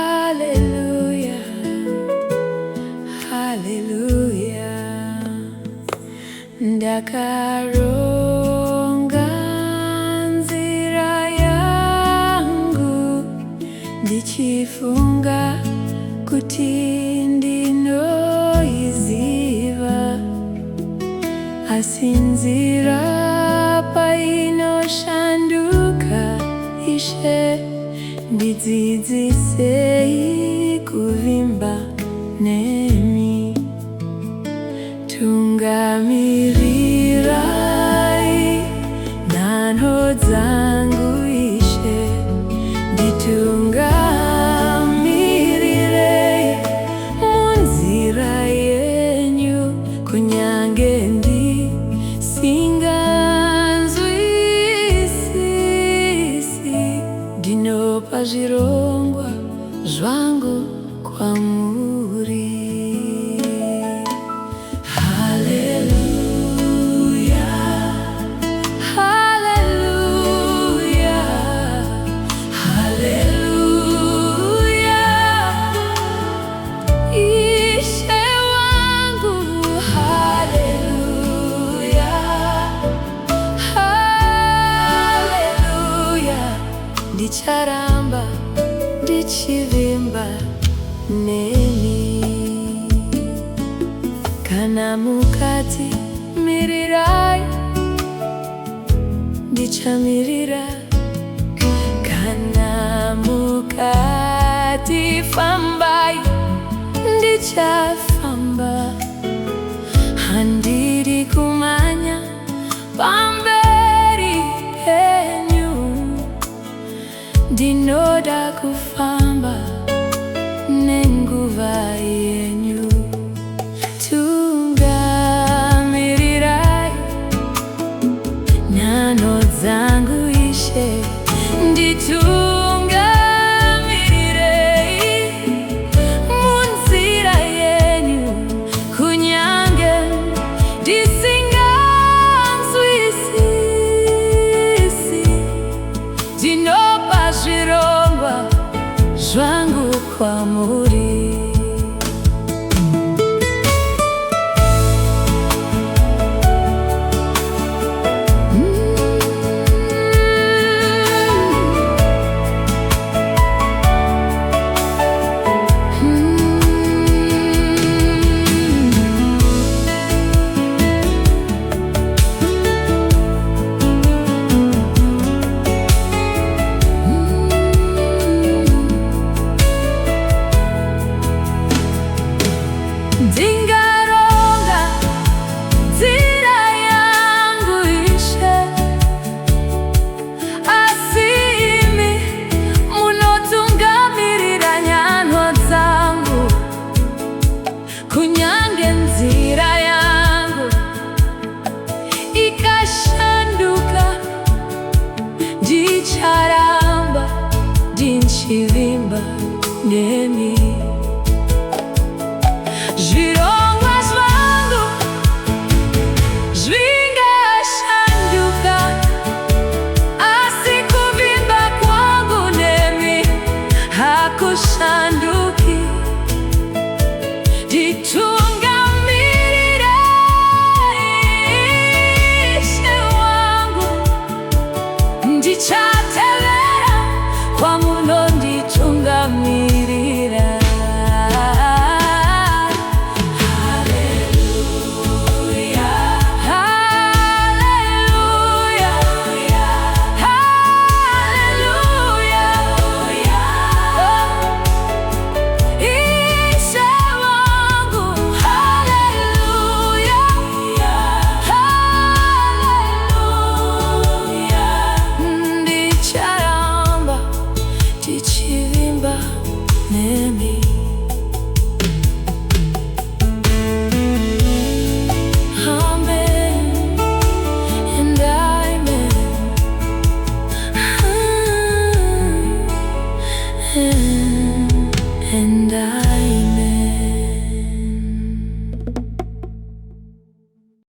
Haleluya, haleluya. Ndakaronga nzira yangu, ndichifunga kuti ndinoiziva, asi nzira painoshanduka. Ishe, ndidzidzisei kuvimba nemi. Tungamirirai nhanho dzangu Ishe, nditungamirirei munzira yenyu. Kunyange ndisinganzwisisi, ndinopa zvirongwa zvangu kwamuri. Haleluya, haleluya, haleluya. Ishe wangu, haleluya, haleluya. Ndicharamba ndichivimba nemi. Kana mukati mirirai, ndichamirira. Kana mukati fambai, ndichafamba. Handiri kumanya pamberi penyu, ndinoda kufamba nenguva yenyu. Tungamirirai nhanho dzangu Ishe, nditungamirirei munzira yenyu. Kunyange ndisinganzwisisi, ndinopa zvirongwa zvangu kwamuri. Ndingaronga nzira yangu Ishe, asi imi munotungamirira nhanho dzangu. Kunyange nzira yangu ikashanduka, ndicharamba ndichivimba nemi.